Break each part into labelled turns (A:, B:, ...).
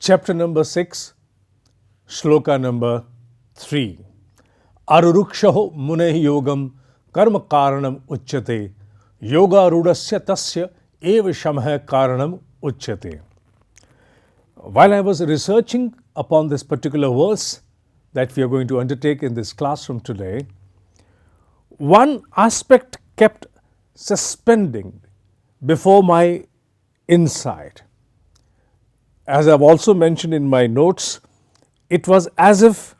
A: chapter number 6, shloka number 3. Arurukshaho munehi yogam karma karanam uchyate yoga rudasya tasya eva shamha karanam uchyate. While I was researching upon this particular verse that we are going to undertake in this classroom today, one aspect kept suspending before my insight. As I've also mentioned in my notes, it was as if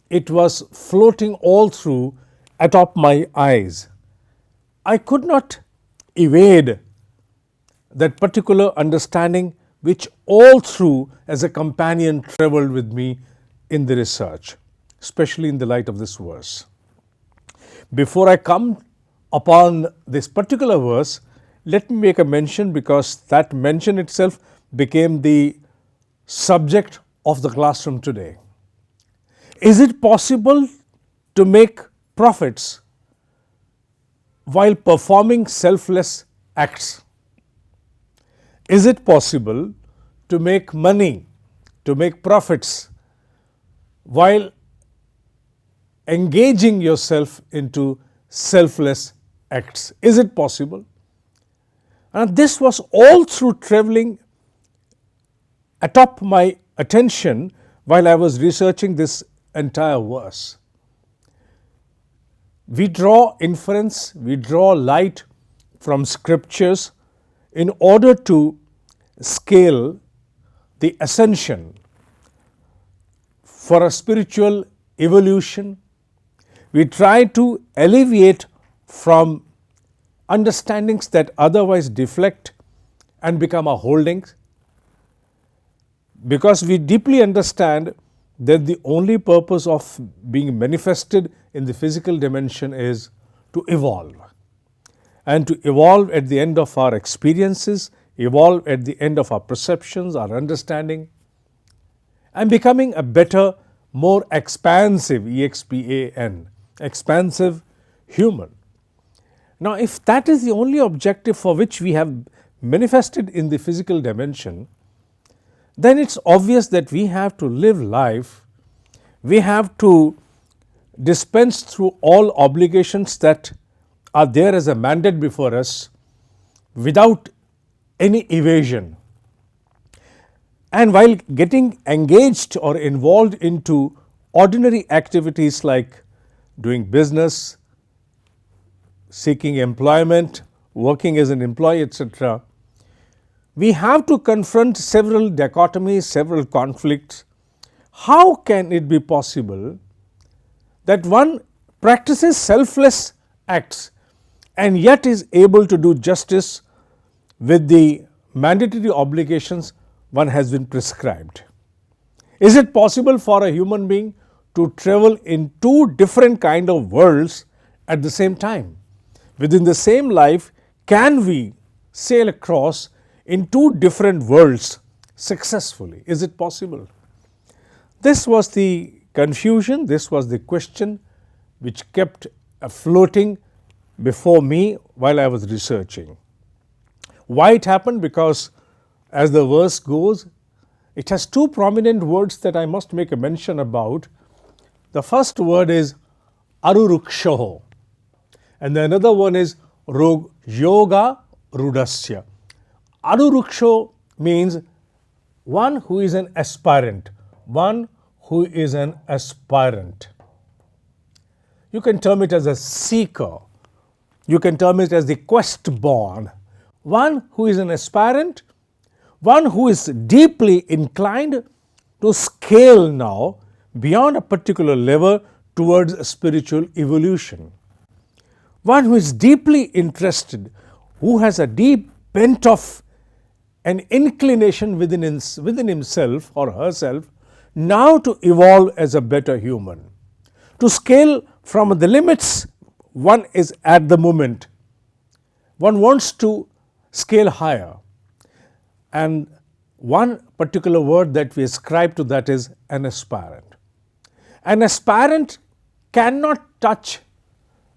A: it was floating all through atop my eyes. I could not evade that particular understanding which all through as a companion traveled with me in the research, especially in the light of this verse. Before I come upon this particular verse, let me make a mention, because that mention itself became the subject of the classroom today. Is it possible to make profits while performing selfless acts? Is it possible to make money, to make profits while engaging yourself into selfless acts? Is it possible? And this was all through traveling atop my attention while I was researching this entire verse. We draw inference, we draw light from scriptures in order to scale the ascension for a spiritual evolution. We try to alleviate from understandings that otherwise deflect and become our holdings, because we deeply understand that the only purpose of being manifested in the physical dimension is to evolve. And to evolve at the end of our experiences, evolve at the end of our perceptions, our understanding, and becoming a better, more expansive, E-X-P-A-N, expansive human. Now, if that is the only objective for which we have manifested in the physical dimension, then it's obvious that we have to live life, we have to dispense through all obligations that are there as a mandate before us without any evasion. And while getting engaged or involved into ordinary activities like doing business, seeking employment, working as an employee, etc., we have to confront several dichotomies, several conflicts. How can it be possible that one practices selfless acts and yet is able to do justice with the mandatory obligations one has been prescribed? Is it possible for a human being to travel in two different kind of worlds at the same time? Within the same life, can we sail across in two different worlds successfully? Is it possible? This was the confusion, this was the question which kept floating before me while I was researching. Why it happened? Because as the verse goes, it has two prominent words that I must make a mention about. The first word is arurukshaho, and the another one is yoga rudasya. Aruruksho means one who is an aspirant, one who is an aspirant. You can term it as a seeker, you can term it as the quest born. One who is an aspirant, one who is deeply inclined to scale now beyond a particular level towards a spiritual evolution. One who is deeply interested, who has a deep bent of an inclination within himself or herself now to evolve as a better human, to scale from the limits one is at the moment. One wants to scale higher, and one particular word that we ascribe to that is an aspirant. An aspirant cannot touch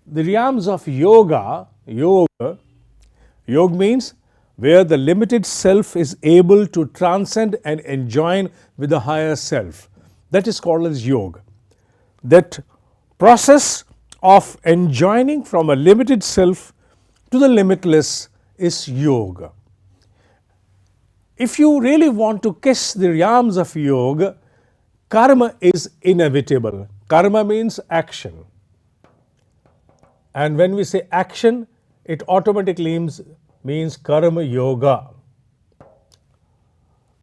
A: the realms of yoga. Yoga means where the limited self is able to transcend and enjoin with the higher self. That is called as yoga. That process of enjoining from a limited self to the limitless is yoga. If you really want to kiss the realms of yoga, karma is inevitable. Karma means action. And when we say action, it automatically means karma yoga.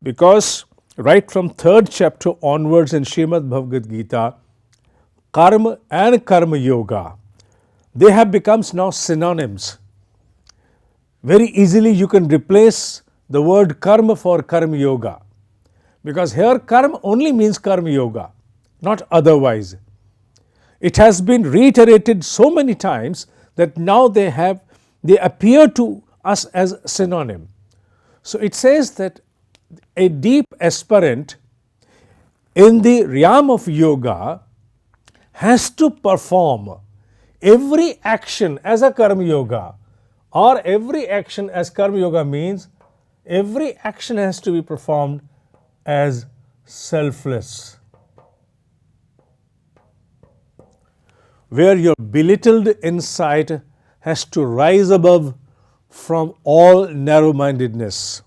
A: Because right from 3rd chapter onwards in Shrimed Bhagavad Gita, karma and karma yoga, they have become now synonyms. Very easily you can replace the word karma for karma yoga, because here karma only means karma yoga, not otherwise. It has been reiterated so many times that now they appear to us as synonym. So it says that a deep aspirant in the realm of yoga has to perform every action as a karma yoga, or every action as karma yoga means every action has to be performed as selfless, where your belittled insight has to rise above from all narrow-mindedness.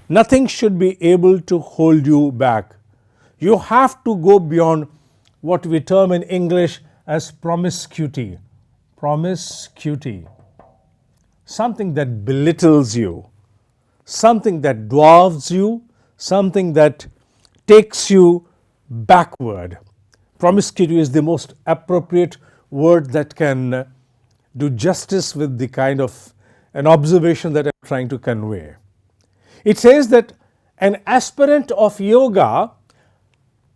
A: Nothing should be able to hold you back. You have to go beyond what we term in English as promiscuity. Promiscuity. Something that belittles you, something that dwarfs you, something that takes you backward. Promiscuity is the most appropriate word that can do justice with the kind of an observation that I'm trying to convey. It says that an aspirant of yoga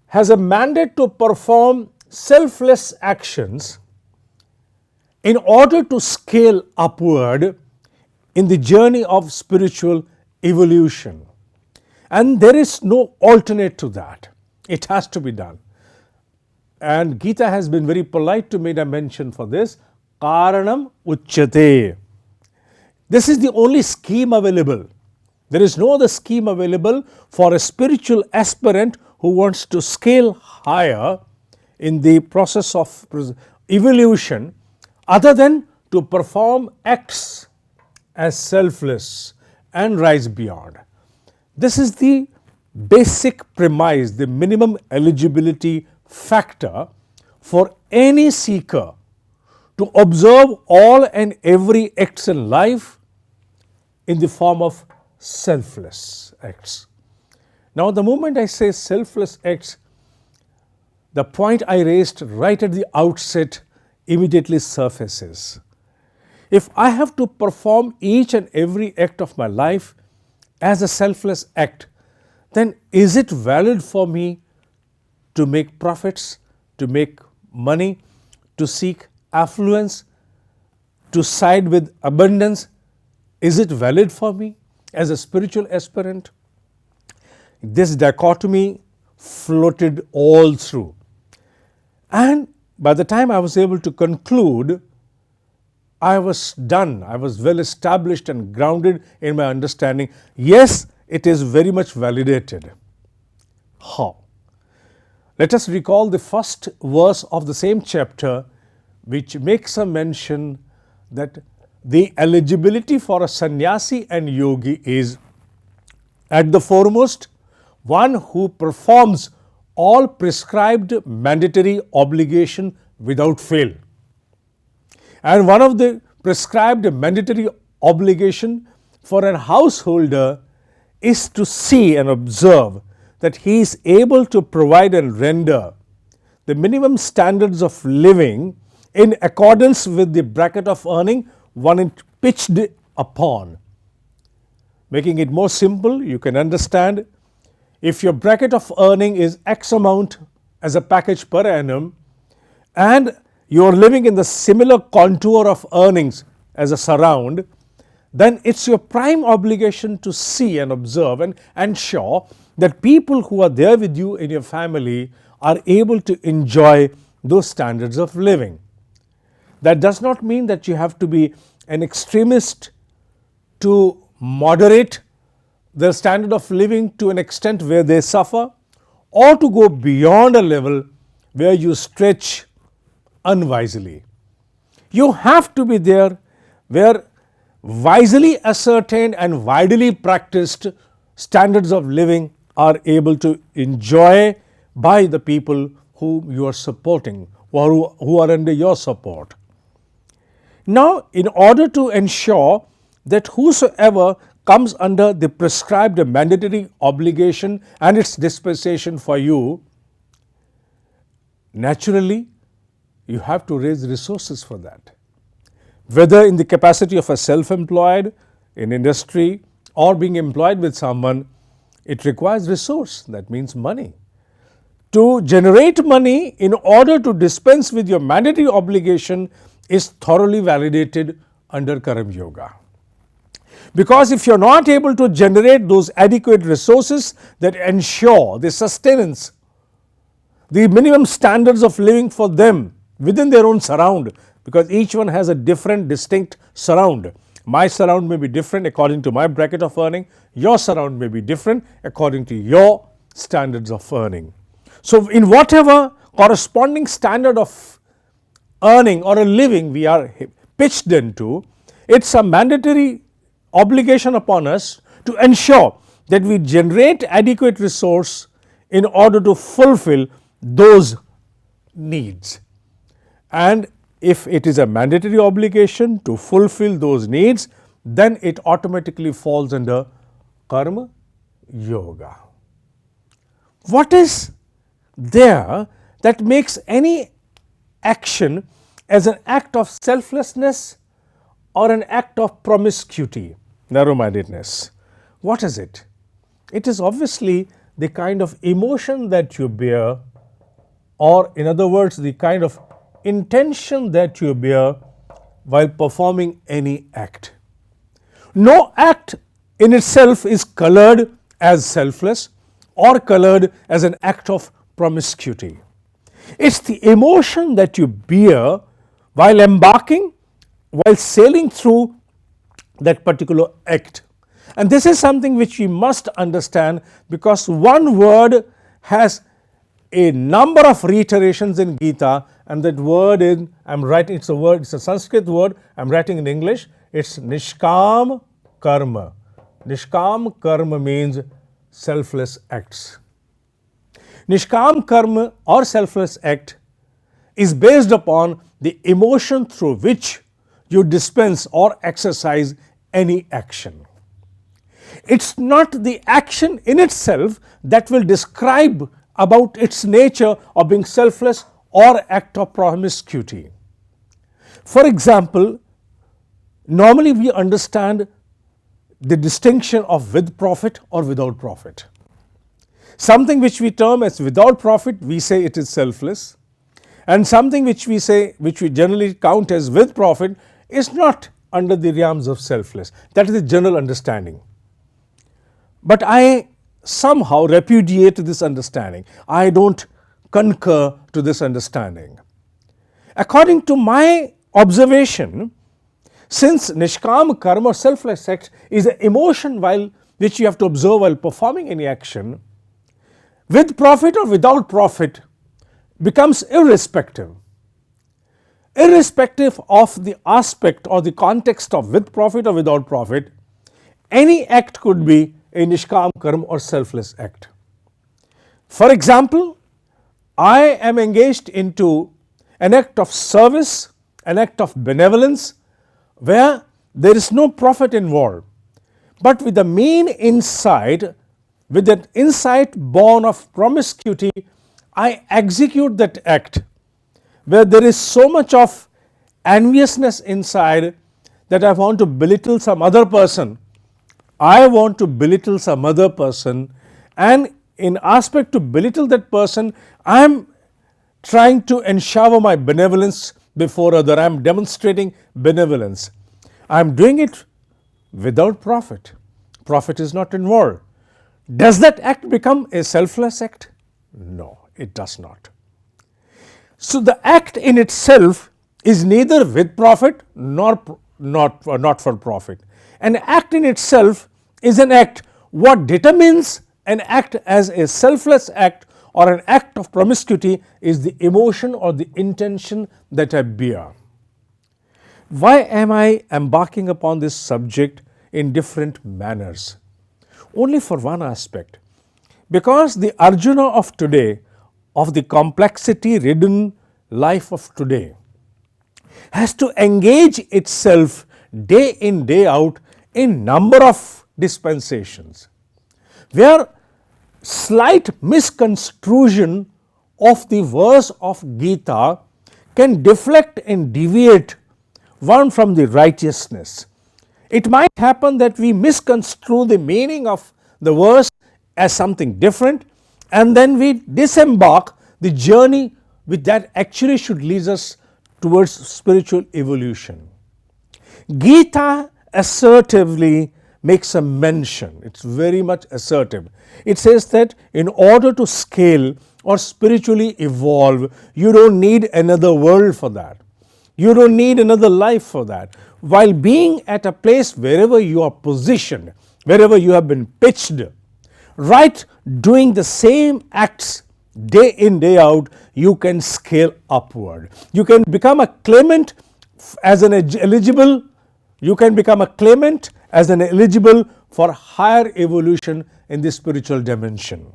A: has a mandate to perform selfless actions in order to scale upward in the journey of spiritual evolution. And there is no alternate to that. It has to be done. And Gita has been very polite to make a mention for this. Karanam uchyate. This is the only scheme available. There is no other scheme available for a spiritual aspirant who wants to scale higher in the process of evolution other than to perform acts as selfless and rise beyond. This is the basic premise, the minimum eligibility factor for any seeker to observe all and every acts in life in the form of selfless acts. Now, the moment I say selfless acts, the point I raised right at the outset immediately surfaces. If I have to perform each and every act of my life as a selfless act, then is it valid for me to make profits, to make money, to seek affluence, to side with abundance? Is it valid for me as a spiritual aspirant? This dichotomy floated all through. And by the time I was able to conclude, I was done. I was well established and grounded in my understanding. Yes, it is very much validated. How? Let us recall the first verse of the same chapter, which makes a mention that the eligibility for a sannyasi and yogi is at the foremost one who performs all prescribed mandatory obligation without fail. And one of the prescribed mandatory obligation for a householder is to see and observe that he is able to provide and render the minimum standards of living in accordance with the bracket of earning one is pitched upon. Making it more simple, you can understand, if your bracket of earning is X amount as a package per annum and you are living in the similar contour of earnings as a surround, then it's your prime obligation to see and observe and ensure that people who are there with you in your family are able to enjoy those standards of living. That does not mean that you have to be an extremist to moderate their standard of living to an extent where they suffer, or to go beyond a level where you stretch unwisely. You have to be there where wisely ascertained and widely practiced standards of living are able to enjoy by the people whom you are supporting or who are under your support. Now, in order to ensure that whosoever comes under the prescribed mandatory obligation and its dispensation for you, naturally you have to raise resources for that. Whether in the capacity of a self-employed, in industry, or being employed with someone, it requires resource, that means money. To generate money in order to dispense with your mandatory obligation is thoroughly validated under Karma Yoga. Because if you are not able to generate those adequate resources that ensure the sustenance, the minimum standards of living for them within their own surround, because each one has a different distinct surround. My surround may be different according to my bracket of earning, your surround may be different according to your standards of earning. So, in whatever corresponding standard of earning or a living we are pitched into, it's a mandatory obligation upon us to ensure that we generate adequate resource in order to fulfill those needs. And if it is a mandatory obligation to fulfill those needs, then it automatically falls under Karma Yoga. What is there that makes any action as an act of selflessness or an act of promiscuity, narrow-mindedness? What is it? It is obviously the kind of emotion that you bear, or in other words, the kind of intention that you bear while performing any act. No act in itself is colored as selfless or colored as an act of promiscuity. It's the emotion that you bear while embarking, while sailing through that particular act. And this is something which we must understand, because one word has a number of reiterations in Gita, and that word is, it's a Sanskrit word, I'm writing in English, it's Nishkam Karma. Nishkam Karma means selfless acts. Nishkam Karma or selfless act is based upon the emotion through which you dispense or exercise any action. It's not the action in itself that will describe about its nature of being selfless or act of promiscuity. For example, normally we understand the distinction of with profit or without profit. Something which we term as without profit, we say it is selfless, and something which we generally count as with profit is not under the realms of selfless. That is the general understanding. But I somehow repudiate this understanding. I don't concur to this understanding. According to my observation, since Nishkam Karma or selfless act is an emotion which you have to observe while performing any action, with profit or without profit becomes irrespective. Irrespective of the aspect or the context of with profit or without profit, any act could be a Nishkam Karma or selfless act. For example, I am engaged into an act of service, an act of benevolence, where there is no profit involved, but with the mean insight, with that insight born of promiscuity, I execute that act where there is so much of enviousness inside that I want to belittle some other person. I want to belittle some other person, and in aspect to belittle that person, I am trying to enshower my benevolence before other. I am demonstrating benevolence. I am doing it without profit. Profit is not involved. Does that act become a selfless act? No, it does not. So the act in itself is neither with profit nor not for profit. An act in itself is an act. What determines an act as a selfless act or an act of promiscuity is the emotion or the intention that I bear. Why am I embarking upon this subject in different manners? Only for one aspect. Because the Arjuna of today, of the complexity-ridden life of today, has to engage itself day in, day out in number of dispensations, where slight misconstruction of the verse of Gita can deflect and deviate one from the righteousness. It might happen that we misconstrue the meaning of the verse as something different, and then we disembark the journey which that actually should lead us towards spiritual evolution. Gita assertively makes a mention, it's very much assertive. It says that in order to scale or spiritually evolve, you don't need another world for that. You don't need another life for that. While being at a place wherever you are positioned, wherever you have been pitched, right, doing the same acts day in, day out, you can scale upward. You can become a claimant as an eligible, you can become a claimant as an eligible for higher evolution in the spiritual dimension.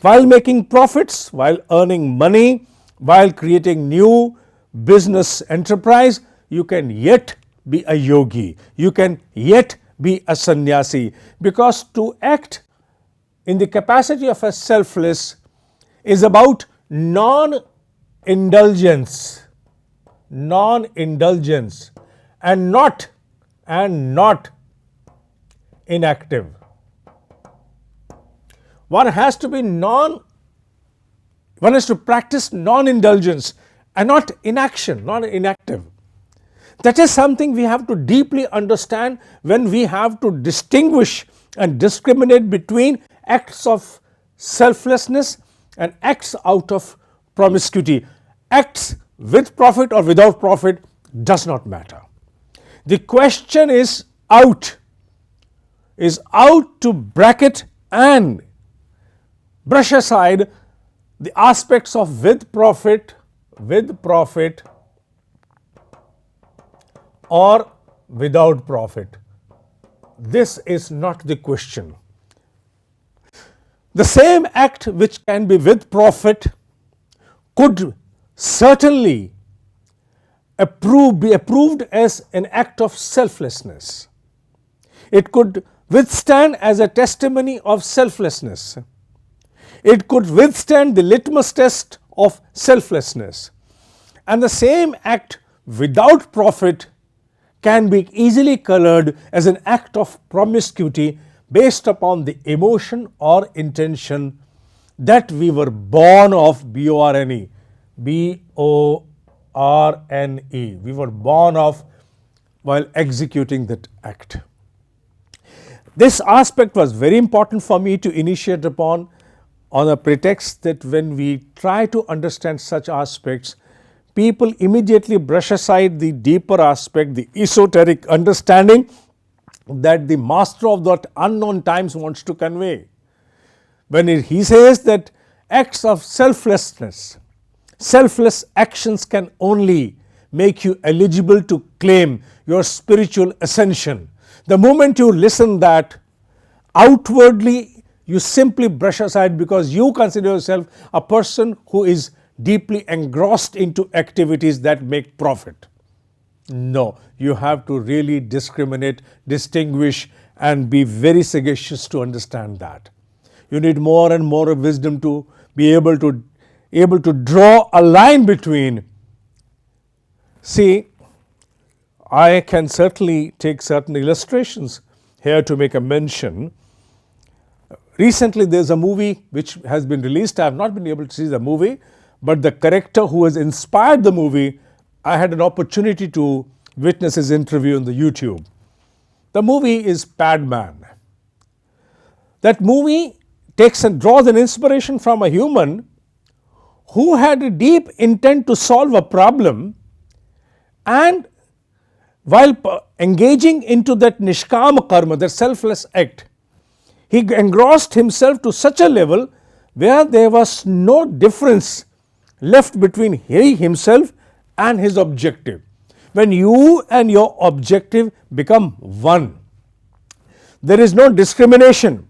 A: While making profits, while earning money, while creating new business enterprise, you can yet be a yogi. You can yet be a sannyasi, because to act in the capacity of a selfless is about non-indulgence, and not inactive. One has to practice non-indulgence and not inaction, not inactive. That is something we have to deeply understand when we have to distinguish and discriminate between acts of selflessness and acts out of promiscuity. Acts with profit or without profit does not matter. The question is out to bracket and brush aside the aspects of with profit or without profit. This is not the question. The same act which can be with profit could certainly be approved as an act of selflessness. It could withstand as a testimony of selflessness. It could withstand the litmus test of selflessness. And the same act without profit can be easily colored as an act of promiscuity based upon the emotion or intention that we were born of, B-O-R-N-E. B-O-R-N-E. We were born of while executing that act. This aspect was very important for me to initiate upon on a pretext that when we try to understand such aspects, people immediately brush aside the deeper aspect, the esoteric understanding that the master of that unknown times wants to convey. When he says that acts of selflessness, selfless actions can only make you eligible to claim your spiritual ascension. The moment you listen that, outwardly you simply brush aside because you consider yourself a person who is deeply engrossed into activities that make profit. No, you have to really discriminate, distinguish, and be very sagacious to understand that. You need more and more wisdom to be able to draw a line between. See, I can certainly take certain illustrations here to make a mention. Recently, there's a movie which has been released. I have not been able to see the movie, but the character who has inspired the movie, I had an opportunity to witness his interview on the YouTube. The movie is Padman. That movie takes and draws an inspiration from a human who had a deep intent to solve a problem and while engaging into that nishkama karma, that selfless act, he engrossed himself to such a level where there was no difference left between he himself and his objective. When you and your objective become one, there is no discrimination.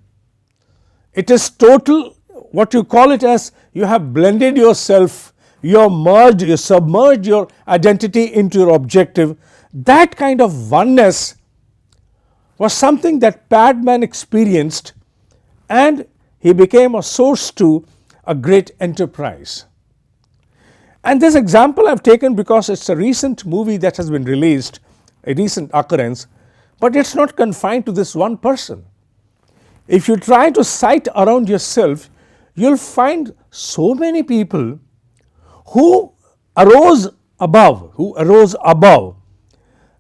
A: It is total, what you call it as, you have blended yourself, you have merged, you submerged your identity into your objective. That kind of oneness was something that Padman experienced, and he became a source to a great enterprise. And this example I have taken because it's a recent movie that has been released, a recent occurrence, but it's not confined to this one person. If you try to sight around yourself, you'll find so many people who arose above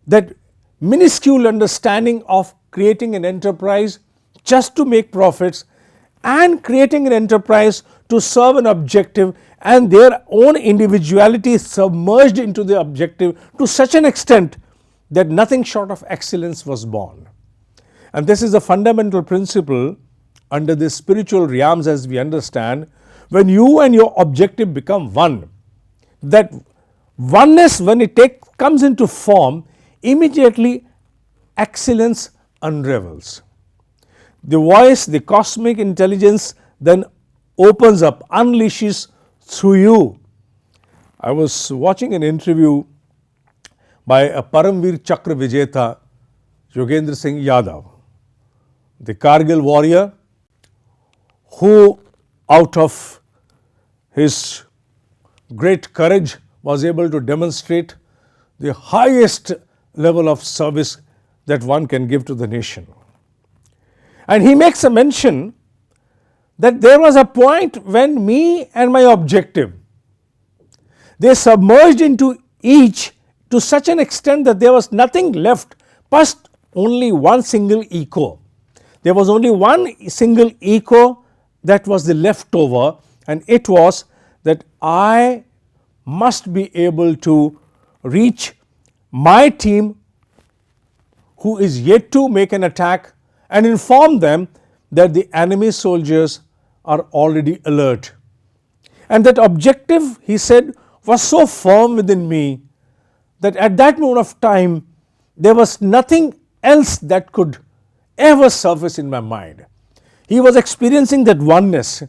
A: that minuscule understanding of creating an enterprise just to make profits, and creating an enterprise to serve an objective, and their own individuality submerged into the objective to such an extent that nothing short of excellence was born. And this is a fundamental principle under the spiritual realms as we understand. When you and your objective become one, that oneness, when it comes into form, immediately excellence unravels. The voice, the cosmic intelligence then opens up, unleashes through you. I was watching an interview by a Paramveer Chakra Vijeta, Yogendra Singh Yadav, the Kargil warrior, who out of his great courage was able to demonstrate the highest level of service that one can give to the nation. And he makes a mention that there was a point when me and my objective, they submerged into each to such an extent that there was nothing left, but only one single echo. There was only one single echo that was the leftover, and it was that I must be able to reach my team who is yet to make an attack and inform them that the enemy soldiers are already alert. And that objective, he said, was so firm within me that at that moment of time there was nothing else that could ever surface in my mind. He was experiencing that oneness.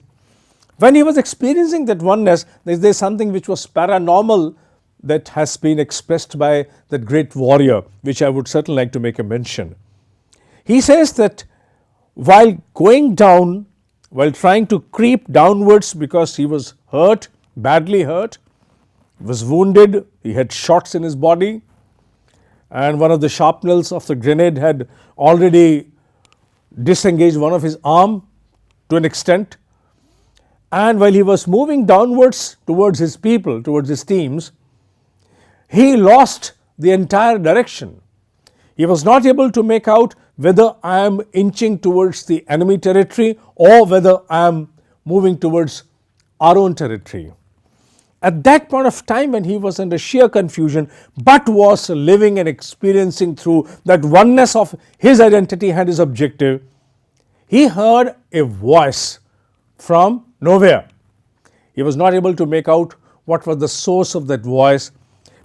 A: When he was experiencing that oneness, there is something which was paranormal that has been expressed by that great warrior, which I would certainly like to make a mention. He says that while going down, while trying to creep downwards because he was hurt, badly hurt, was wounded, he had shots in his body, and one of the shrapnels of the grenade had already disengaged one of his arm to an extent. And while he was moving downwards towards his people, towards his teams, he lost the entire direction. He was not able to make out whether I am inching towards the enemy territory or whether I am moving towards our own territory. At that point of time, when he was under sheer confusion but was living and experiencing through that oneness of his identity and his objective, he heard a voice from nowhere. He was not able to make out what was the source of that voice,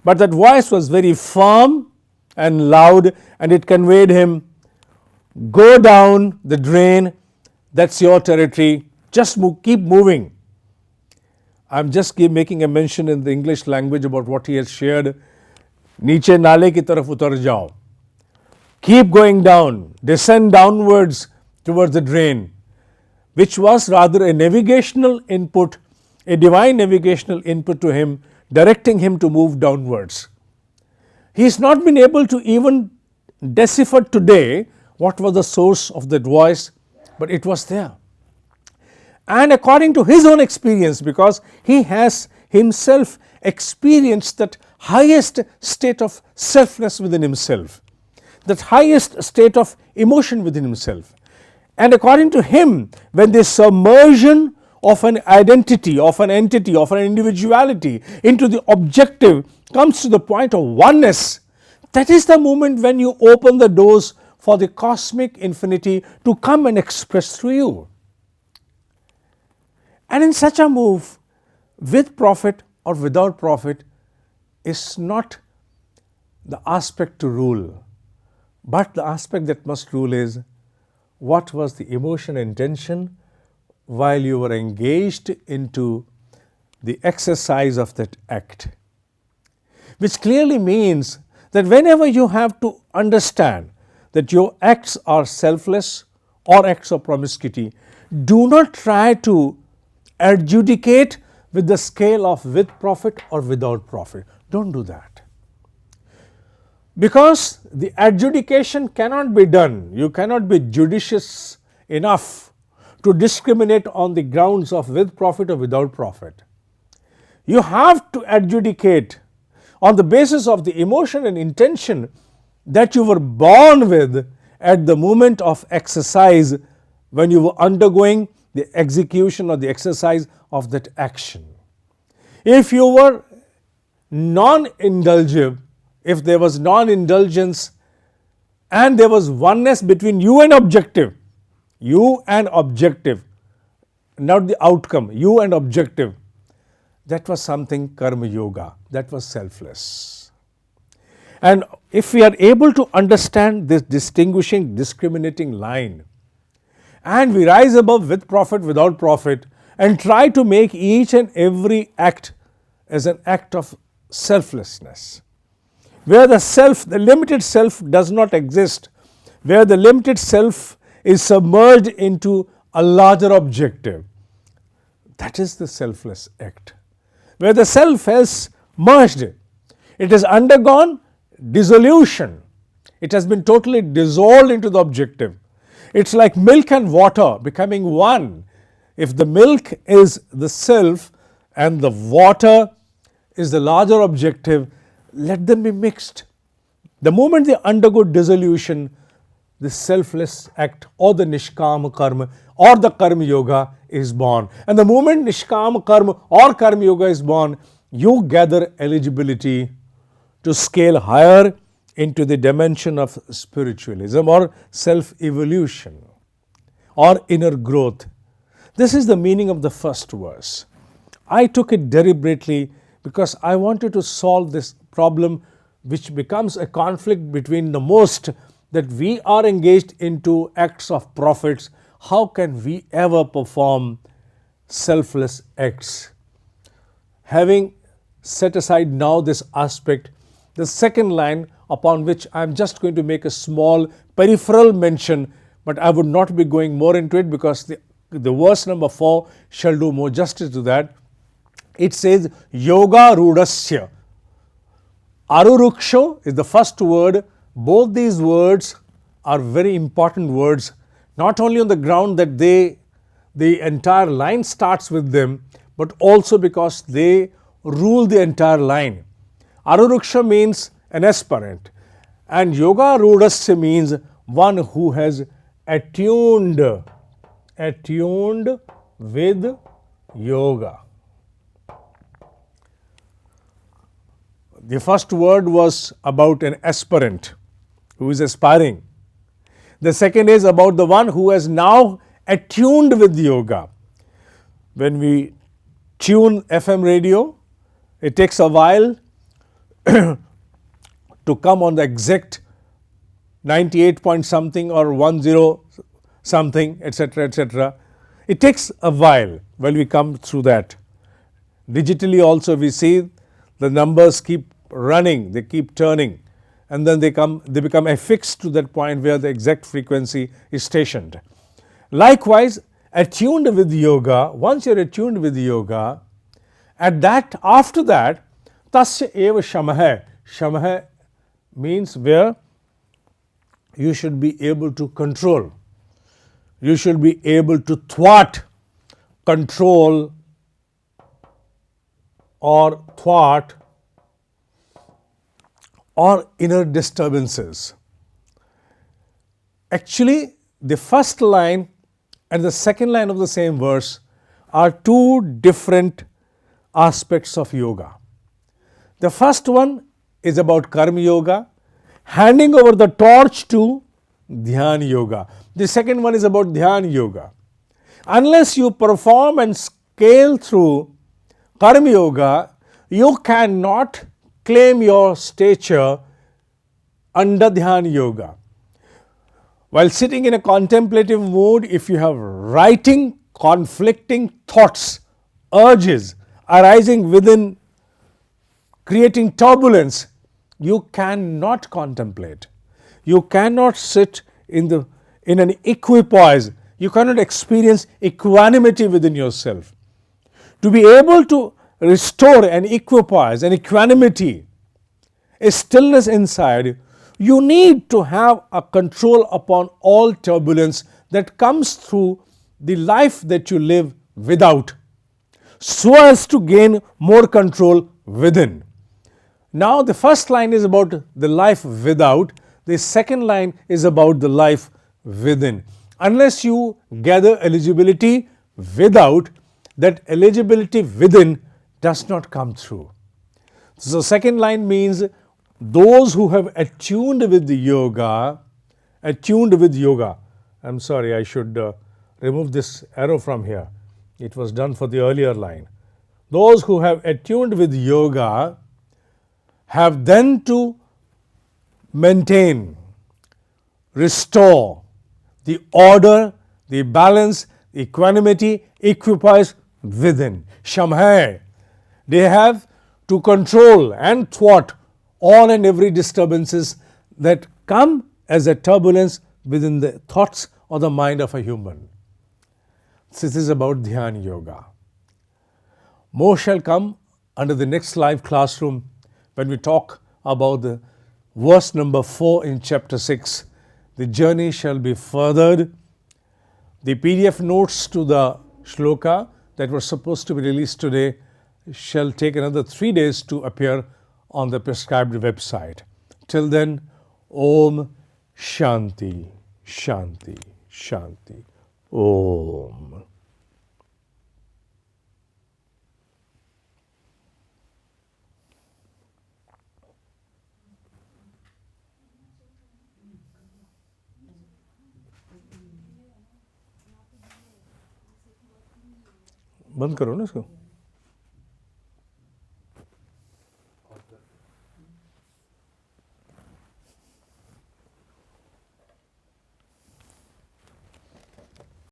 A: but that voice was very firm and loud, and it conveyed him, go down the drain, that's your territory, just keep moving. I am just making a mention in the English language about what he has shared. Niche naale ki taraf utar jao. Keep going down, descend downwards towards the drain, which was rather a navigational input, a divine navigational input to him, directing him to move downwards. He has not been able to even decipher today what was the source of that voice, but it was there. And according to his own experience, because he has himself experienced that highest state of selfness within himself, that highest state of emotion within himself. And according to him, when the submersion of an identity, of an entity, of an individuality into the objective comes to the point of oneness, That is the moment when you open the doors for the cosmic infinity to come and express through you. And in such a move, with profit or without profit, is not the aspect to rule, but the aspect that must rule is what was the emotion and intention while you were engaged into the exercise of that act. Which clearly means that whenever you have to understand that your acts are selfless or acts of promiscuity, do not try to adjudicate with the scale of with profit or without profit. Don't do that. Because the adjudication cannot be done. You cannot be judicious enough to discriminate on the grounds of with profit or without profit. You have to adjudicate on the basis of the emotion and intention that you were born with at the moment of exercise when you were undergoing the execution or the exercise of that action. If you were non-indulgent, if there was non-indulgence and there was oneness between you and objective, not the outcome, you and objective, that was something karma yoga, that was selfless. And if we are able to understand this distinguishing, discriminating line, and we rise above with profit, without profit, and try to make each and every act as an act of selflessness, where the self, the limited self does not exist, where the limited self is submerged into a larger objective, that is the selfless act. Where the self has merged, it has undergone dissolution, it has been totally dissolved into the objective. It's like milk and water becoming one. If the milk is the self and the water is the larger objective, let them be mixed. The moment they undergo dissolution, the selfless act or the nishkama karma or the karma yoga is born. And the moment nishkama karma or karma yoga is born, you gather eligibility to scale higher into the dimension of spiritualism or self-evolution or inner growth. This is the meaning of the first verse. I took it deliberately because I wanted to solve this problem which becomes a conflict between the most that we are engaged into acts of profits. How can we ever perform selfless acts? Having set aside now this aspect, the second line upon which I am just going to make a small peripheral mention, but I would not be going more into it because the verse number 4 shall do more justice to that. It says, Yoga Rudasya. Aruruksho is the first word. Both these words are very important words, not only on the ground that the entire line starts with them, but also because they rule the entire line. Aruruksha means an aspirant, and Yoga Rudasya means one who has attuned with yoga. The first word was about an aspirant who is aspiring. The second is about the one who has now attuned with yoga. When we tune FM radio, it takes a while to come on the exact 98 point something or 10 something, etc., etc. It takes a while we come through that. Digitally also we see the numbers keep running, they keep turning, and then they become affixed to that point where the exact frequency is stationed. Likewise, attuned with yoga, once you're attuned with yoga, after that, tasya eva shamaha. Shamaha means where you should be able to control. You should be able to thwart, control, or thwart or inner disturbances. Actually, the first line and the second line of the same verse are two different aspects of yoga. The first one is about karma yoga handing over the torch to Dhyan Yoga. The second one is about Dhyan Yoga. Unless you perform and scale through Karma Yoga, you cannot claim your stature under Dhyan Yoga. While sitting in a contemplative mood, if you have writing, conflicting thoughts, urges arising within, creating turbulence, you cannot contemplate. You cannot sit in an equipoise. You cannot experience equanimity within yourself. To be able to restore an equipoise, an equanimity, a stillness inside, you need to have a control upon all turbulence that comes through the life that you live without, so as to gain more control within. Now the first line is about the life without, the second line is about the life within. Unless you gather eligibility without, that eligibility within does not come through. So the second line means those who have attuned with yoga, I'm sorry, I should remove this arrow from here. It was done for the earlier line. Those who have attuned with yoga have then to maintain, restore the order, the balance, the equanimity, equipoise within. Shamhai. They have to control and thwart all and every disturbances that come as a turbulence within the thoughts or the mind of a human. This is about Dhyan Yoga. More shall come under the next live classroom when we talk about the verse number 4 in chapter 6. The journey shall be furthered. The PDF notes to the shloka that were supposed to be released today shall take another 3 days to appear on the prescribed website. Till then, Om Shanti, Shanti, Shanti. Om. बंद करो ना इसको.